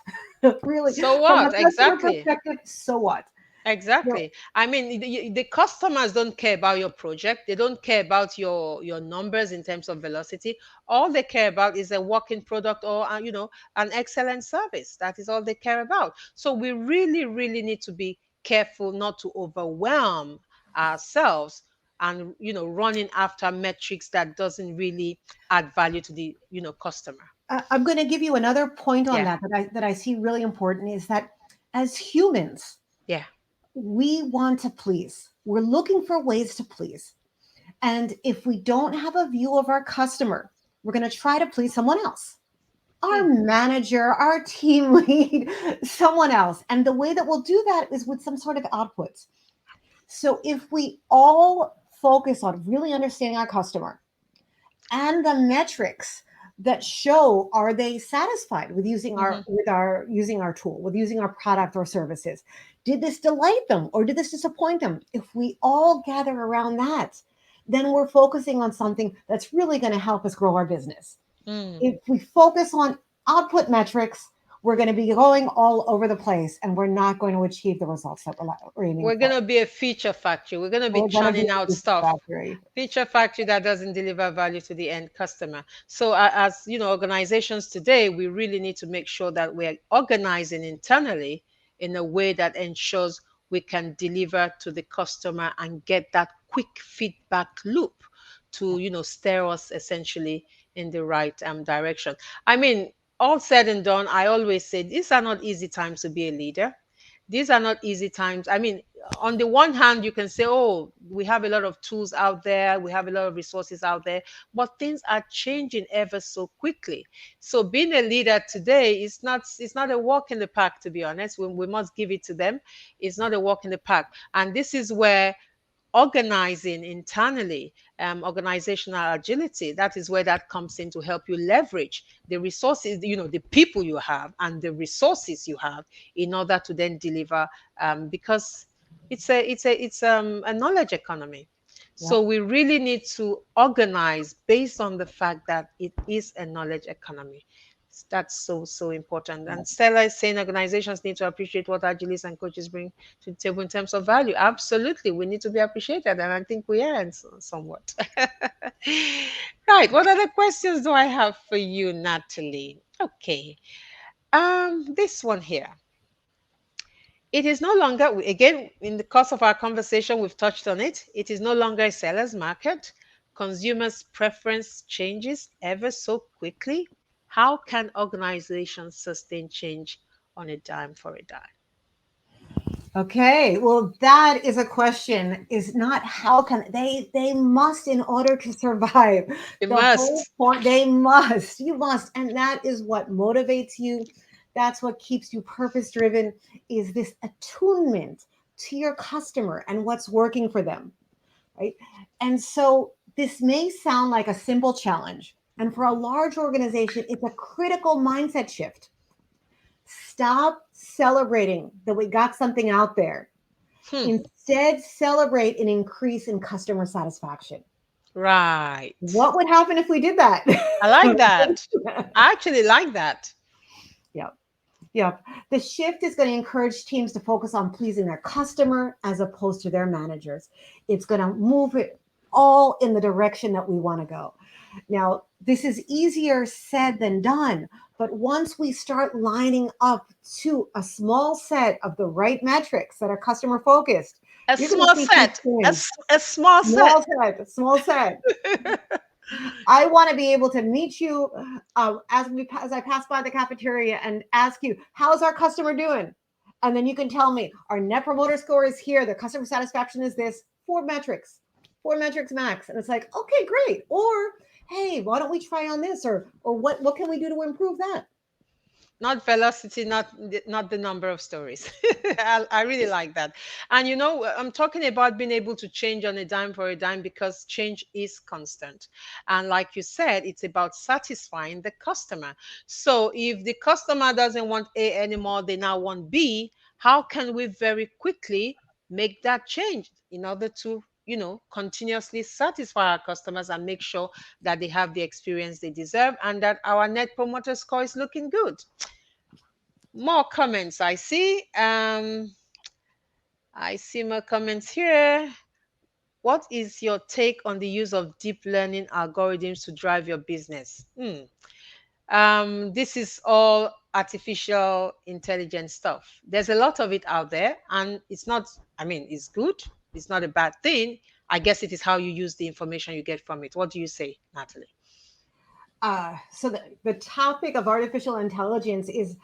Really, So from a what? customer Exactly. perspective, so what? You know, Exactly. I mean, the customers don't care about your project. They don't care about your numbers in terms of velocity. All they care about is a working product or an excellent service. That is all they care about. So we really, really need to be careful not to overwhelm ourselves and running after metrics that doesn't really add value to the customer. I'm going to give you another point on Yeah. that I see really important is that as humans, Yeah. we want to please. We're looking for ways to please. And if we don't have a view of our customer, we're going to try to please someone else, our Hmm. manager, our team lead, someone else. And the way that we'll do that is with some sort of output. So if we all focus on really understanding our customer and the metrics that show are they satisfied with using Mm-hmm. our tool, with using our product or services, did this delight them or did this disappoint them? If we all gather around that, then we're focusing on something that's really going to help us grow our business. Mm. If we focus on output metrics, we're going to be going all over the place and we're not going to achieve the results that we're aiming We're for. gonna be a feature factory. We're gonna be We're going to be churning a out business stuff. factory. Feature factory that doesn't deliver value to the end customer. So, as organizations today, we really need to make sure that we're organizing internally in a way that ensures we can deliver to the customer and get that quick feedback loop to steer us essentially in the right direction. I mean, all said and done, I always say these are not easy times to be a leader. These are not easy times. I mean, on the one hand, you can say, oh, we have a lot of tools out there, we have a lot of resources out there, but things are changing ever so quickly. So being a leader today it's not a walk in the park, to be honest. We must give it to them. It's not a walk in the park. And this is where organizing internally, organizational agility, that is where that comes in to help you leverage the resources, the people you have and the resources you have in order to then deliver, because it's a knowledge economy. So Yep. we really need to organize based on the fact that it is a knowledge economy. That's so so important. And Stella is saying organizations need to appreciate what agilists and coaches bring to the table in terms of value. Absolutely, we need to be appreciated, and I think we are somewhat. Right. What other questions do I have for you, Natalie? Okay. This one here. It is no longer, again, in the course of our conversation, we've touched on it. It is no longer a seller's market. Consumers' preference changes ever so quickly. How can organizations sustain change on a dime for a dime? Okay, well, that is a question. Is not how can they must in order to survive. You The whole must. point they must. You must, and that is what motivates you. That's what keeps you purpose driven. Is this attunement to your customer and what's working for them, right? And so this may sound like a simple challenge, and for a large organization, it's a critical mindset shift. Stop celebrating that we got something out there. Hmm. Instead, celebrate an increase in customer satisfaction. Right. What would happen if we did that? I like that. I actually like that. Yep. Yep. The shift is going to encourage teams to focus on pleasing their customer as opposed to their managers. It's going to move it all in the direction that we want to go. Now, this is easier said than done, but once we start lining up to a small set of the right metrics that are customer focused, A you're going to small see some set. change. A small set. Small set. I want to be able to meet you as I pass by the cafeteria and ask you, how's our customer doing? And then you can tell me our net promoter score is here, the customer satisfaction is this, four metrics max. And it's like, okay, great. Or hey, why don't we try on this? Or what can we do to improve that? Not velocity, not the number of stories. I really like that. And I'm talking about being able to change on a dime for a dime because change is constant. And like you said, it's about satisfying the customer. So if the customer doesn't want A anymore, they now want B, how can we very quickly make that change in order to continuously satisfy our customers and make sure that they have the experience they deserve and that our net promoter score is looking good. More comments I see. I see more comments here. What is your take on the use of deep learning algorithms to drive your business? This is all artificial intelligence stuff. There's a lot of it out there, and it's not, I mean, it's good. It's not a bad thing. I guess it is how you use the information you get from it. What do you say, Natalie? So the topic of artificial intelligence is,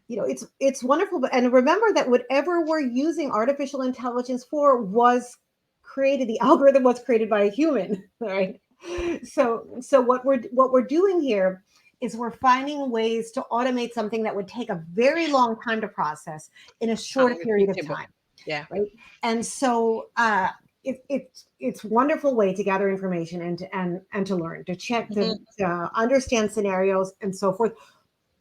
it's wonderful, and remember that whatever we're using artificial intelligence for was created, the algorithm was created by a human. Right? So what we're doing here is we're finding ways to automate something that would take a very long time to process in a short period of Repeatable. time. Yeah. Right? And so it's wonderful way to gather information and to learn, to check, Mhm. to understand scenarios and so forth.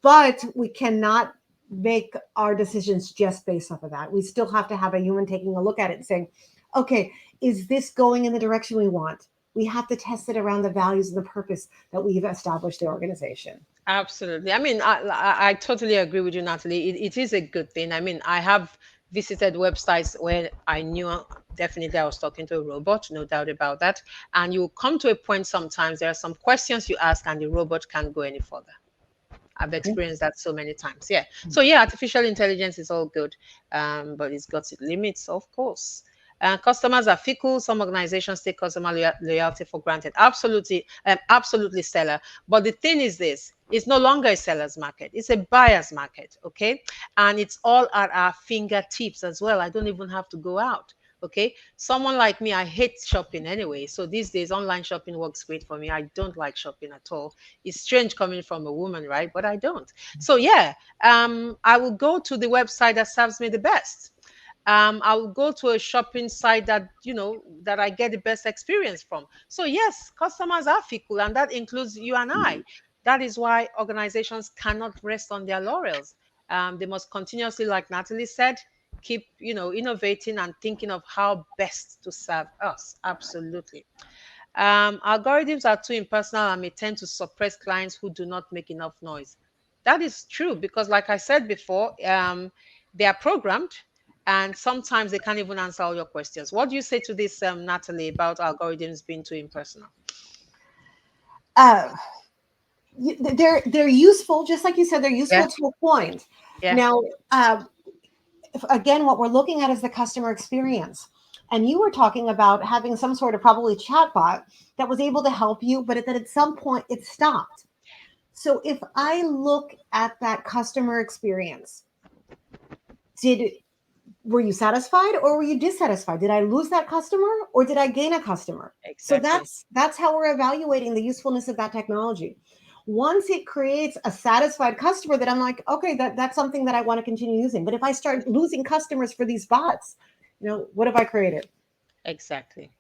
But we cannot make our decisions just based off of that. We still have to have a human taking a look at it and saying, okay, is this going in the direction we want? We have to test it around the values and the purpose that we've established the organization. Absolutely. I mean, I totally agree with you, Natalie. It is a good thing. I mean, I have visited websites where I knew definitely I was talking to a robot, no doubt about that. And you come to a point sometimes there are some questions you ask and the robot can't go any further. I've experienced that so many times. Yeah. So yeah, artificial intelligence is all good, but it's got its limits, of course. Customers are fickle. Some organizations take customer loyalty for granted. Absolutely, absolutely, Stella. But the thing is this: it's no longer a seller's market; it's a buyer's market. Okay, and it's all at our fingertips as well. I don't even have to go out. Okay, someone like me, I hate shopping anyway. So these days, online shopping works great for me. I don't like shopping at all. It's strange coming from a woman, right? But I don't. So yeah, I will go to the website that serves me the best. I will go to a shopping site that that I get the best experience from. So yes, customers are fickle, and that includes you and I. That is why organizations cannot rest on their laurels. They must continuously, like Natalie said, keep innovating and thinking of how best to serve us. Absolutely. Algorithms are too impersonal and may tend to suppress clients who do not make enough noise. That is true because, like I said before, they are programmed and sometimes they can't even answer all your questions. What do you say to this, Natalie, about algorithms being too impersonal? Uh, they're useful, just like you said, they're Yeah, useful to a point. yeah, Now, again, what we're looking at is the customer experience. And you were talking about having some sort of probably chatbot that was able to help you, but that at some point it stopped. So if I look at that customer experience, did were you satisfied or were you dissatisfied? Did I lose that customer or did I gain a customer? So exactly. that's how we're evaluating the usefulness of that technology. Once it creates a satisfied customer, that I'm like, okay, that's something that I want to continue using. But if I start losing customers for these bots, what have I created? Exactly.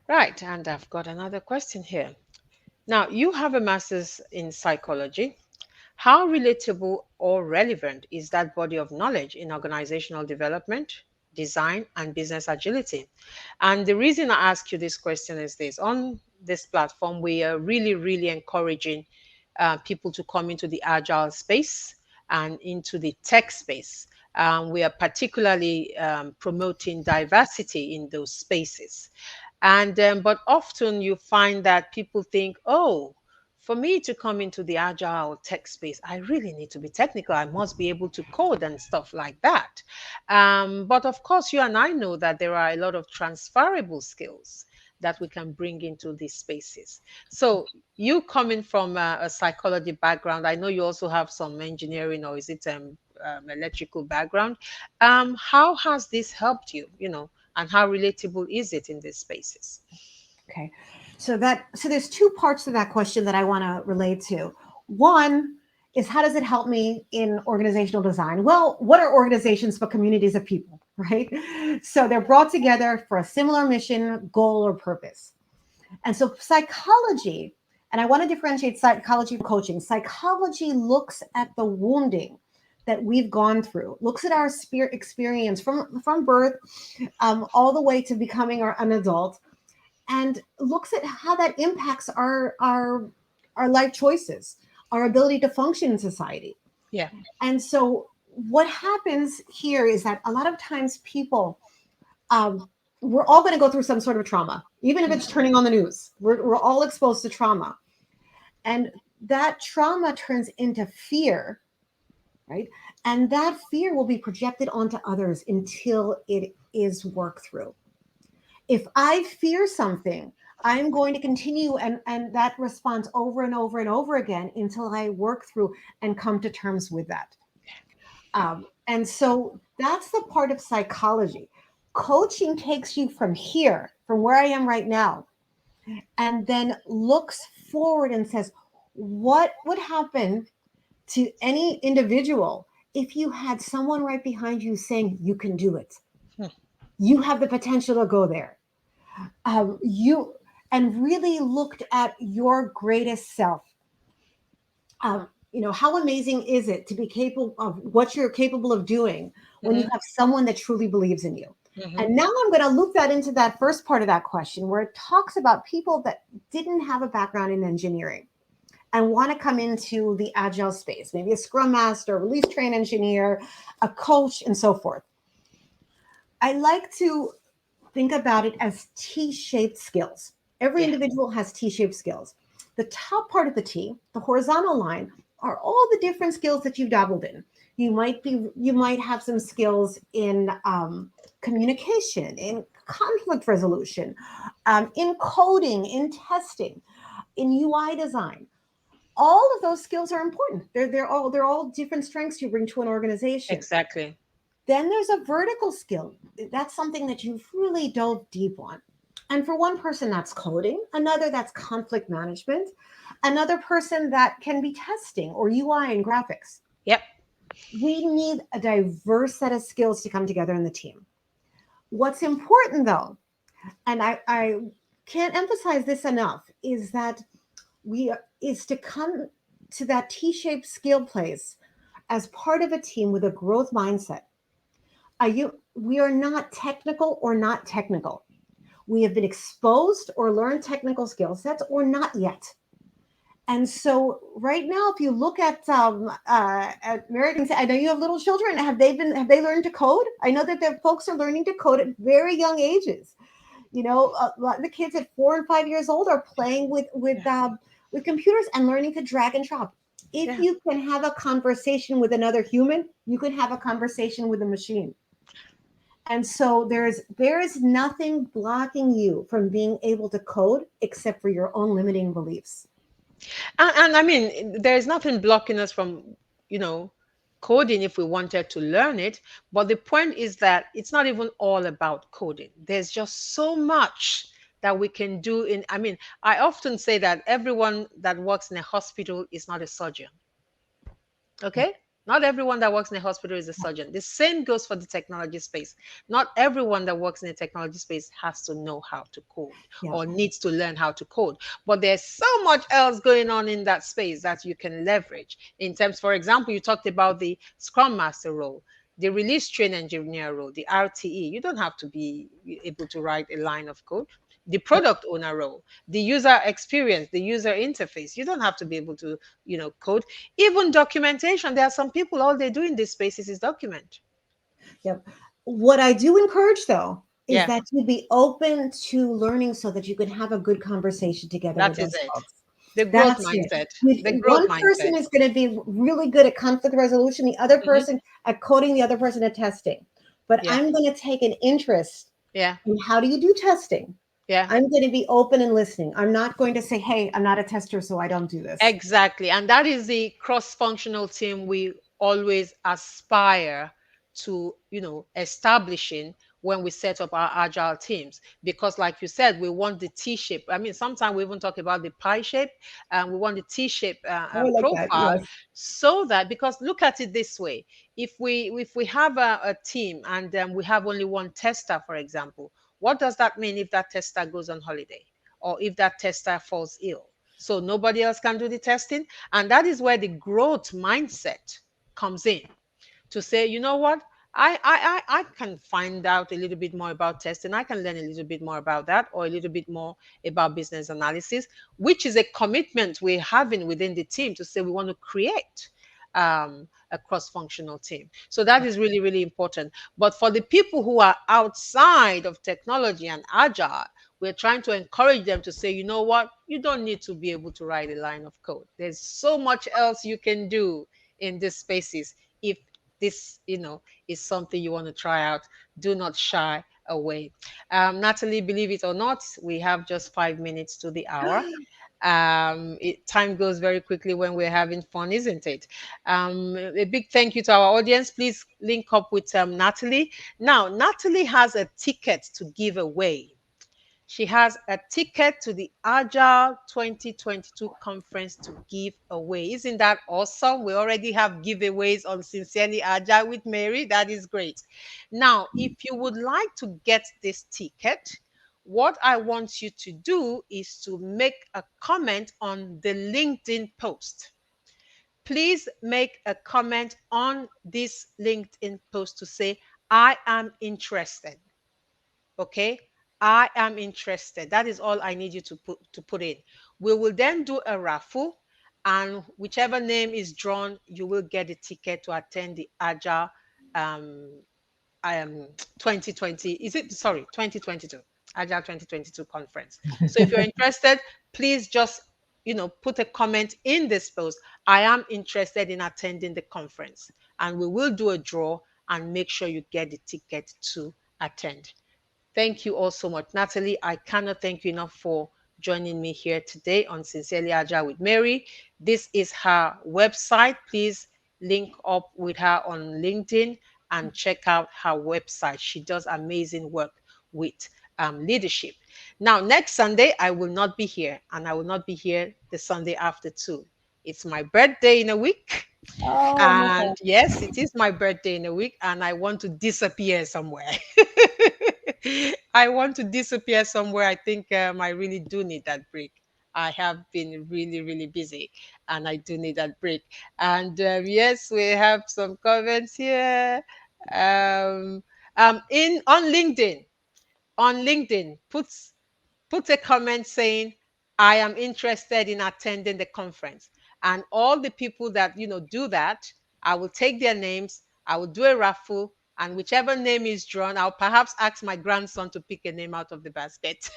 Right. And I've got another question here. Now, you have a master's in psychology. How relatable or relevant is that body of knowledge in organizational development? design, and business agility. And the reason I ask you this question is this: on this platform, we are really, really encouraging people to come into the agile space and into the tech space. We are particularly promoting diversity in those spaces. And but often you find that people think, oh, for me to come into the agile tech space, I really need to be technical. I must be able to code and stuff like that. But of course, you and I know that there are a lot of transferable skills that we can bring into these spaces. So, you coming from a psychology background, I know you also have some engineering, or is it electrical background? How has this helped you? And how relatable is it in these spaces? Okay. So there's two parts to that question that I want to relate to. One is, how does it help me in organizational design? Well, what are organizations but communities of people, right? So they're brought together for a similar mission, goal, or purpose. And so psychology, and I want to differentiate psychology from coaching. Psychology looks at the wounding that we've gone through, looks at our spirit experience from birth all the way to becoming an adult, and looks at how that impacts our life choices, our ability to function in society. Yeah. And so what happens here is that a lot of times people, we're all going to go through some sort of trauma, even if it's turning on the news. We're all exposed to trauma, and that trauma turns into fear, right? And that fear will be projected onto others until it is worked through. If I fear something, I'm going to continue and that response over and over and over again until I work through and come to terms with that. And so that's the part of psychology. Coaching takes you from here, from where I am right now, and then looks forward and says, what would happen to any individual if you had someone right behind you saying, you can do it? Hmm. You have the potential to go there. You and really looked at your greatest self. How amazing is it to be capable of what you're capable of doing when you Hmm. have someone that truly believes in you? Hmm. And now I'm going to loop that into that first part of that question where it talks about people that didn't have a background in engineering and want to come into the agile space, maybe a scrum master, release train engineer, a coach, and so forth. I like to think about it as T-shaped skills. Every Yeah. individual has T-shaped skills. The top part of the T, the horizontal line, are all the different skills that you've dabbled in. You might have some skills in communication, in conflict resolution, in coding, in testing, in UI design. All of those skills are important. They're all different strengths you bring to an organization. Exactly. Then there's a vertical skill. That's something that you've really dove deep on. And for one person, that's coding, another, that's conflict management, another person, that can be testing or UI and graphics. Yep. We need a diverse set of skills to come together in the team. What's important, though, and I can't emphasize this enough, is that is to come to that T-shaped skill place as part of a team with a growth mindset. We are not technical or not technical. We have been exposed or learned technical skill sets or not yet. And so right now, if you look at Americans, I know you have little children. Have they learned to code? I know that the folks are learning to code at very young ages. A lot of the kids at 4 and 5 years old are playing with computers and learning to drag and drop. If Yeah. you can have a conversation with another human, you can have a conversation with a machine. And so there is nothing blocking you from being able to code except for your own limiting beliefs. And I mean, there's nothing blocking us from, you know, coding if we wanted to learn it. But the point is that it's not even all about coding. There's just so much that we can do I mean, I often say that everyone that works in a hospital is not a surgeon. Okay? Not everyone that works in a hospital is a surgeon. The same goes for the technology space. Not everyone that works in the technology space has to know how to code Yeah. or needs to learn how to code. But there's so much else going on in that space that you can leverage. In terms, for example, you talked about the Scrum Master role. The release train engineer role, the RTE, you don't have to be able to write a line of code. The product owner role, the user experience, the user interface, you don't have to be able to, code. Even documentation, there are some people, all they do in this spaces is document. Yep. What I do encourage though is Yeah, that you be open to learning so that you can have a good conversation together that with is those it. folks. The growth That's it. mindset. The growth One mindset. person is going to be really good at conflict resolution, the other Hmm. person at coding, the other person at testing. But Yeah, I'm going to take an interest yeah, in how do you do testing. yeah. I'm going to be open and listening. I'm not going to say, hey, I'm not a tester, so I don't do this. Exactly. And that is the cross-functional team we always aspire to, establishing when we set up our agile teams. Because like you said, we want the T-shape. I mean, sometimes we even talk about the pie shape, and we want the T-shape Oh, I like that. profile, Yes. so that, because look at it this way, if we have a team and we have only one tester, for example, what does that mean if that tester goes on holiday, or if that tester falls ill? So nobody else can do the testing. And that is where the growth mindset comes in, to say, you know what, I can find out a little bit more about testing. I can learn a little bit more about that, or a little bit more about business analysis, which is a commitment we're having within the team to say we want to create a cross-functional team. So that is really, really important. But for the people who are outside of technology and agile, we're trying to encourage them to say, you know what, you don't need to be able to write a line of code. There's so much else you can do in these spaces. If this, is something you want to try out, do not shy away. Natalie, believe it or not, we have just 5 minutes to the hour. Time goes very quickly when we're having fun, isn't it? A big thank you to our audience. Please link up with Natalie. Now, Natalie has a ticket to give away. She has a ticket to the Agile 2022 conference to give away. Isn't that awesome? We already have giveaways on Sincerely Agile with Mary. That is great. Now, if you would like to get this ticket, what I want you to do is to make a comment on the LinkedIn post. Please make a comment on this LinkedIn post to say, I am interested. Okay, I am interested. That is all I need you to put in. We will then do a raffle, and whichever name is drawn, you will get a ticket to attend the Agile um, um 2020. Is it, sorry, 2022 Agile 2022 conference. So if you're interested, please just put a comment in this post. I am interested in attending the conference, and we will do a draw and make sure you get the ticket to attend. Thank you all so much. Natalie, I cannot thank you enough for joining me here today on Sincerely Agile with Mary. This is her website. Please link up with her on LinkedIn and check out her website. She does amazing work with leadership. Now, next Sunday, I will not be here, and I will not be here the Sunday after too. It's my birthday in a week. Oh, I miss And that. yes, it is my birthday in a week, and I want to disappear somewhere. I want to disappear somewhere. I think I really do need that break. I have been really, really busy, and I do need that break. And yes, we have some comments here. Um, in on LinkedIn, put a comment saying, I am interested in attending the conference. And all the people that do that, I will take their names, I will do a raffle, and whichever name is drawn, I'll perhaps ask my grandson to pick a name out of the basket.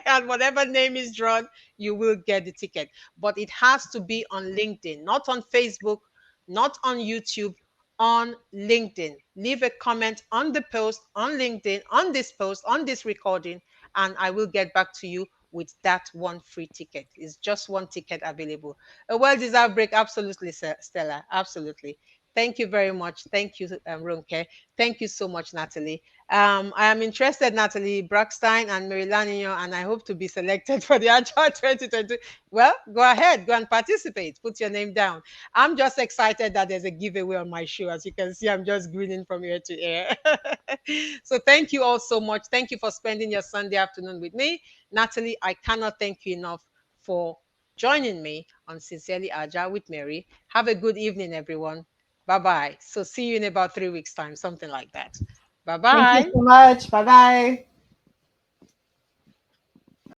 And whatever name is drawn, you will get the ticket. But it has to be on LinkedIn, not on Facebook, not on YouTube, on LinkedIn. Leave a comment on the post on LinkedIn, on this post, on this recording, and I will get back to you with that one free ticket. It's just one ticket available. A well-deserved break, absolutely, Stella. Absolutely. Thank you very much. Thank you, Ronke. Thank you so much, Natalie. I am interested, Natalie Brackstein and Mary Laniyan, and I hope to be selected for the Agile 2020. Well, go ahead, go and participate. Put your name down. I'm just excited that there's a giveaway on my show. As you can see, I'm just grinning from ear to ear. So thank you all so much. Thank you for spending your Sunday afternoon with me. Natalie, I cannot thank you enough for joining me on Sincerely Agile with Mary. Have a good evening, everyone. Bye bye. So see you in about 3 weeks' time, something like that. Bye Thank you bye. so much. Bye bye.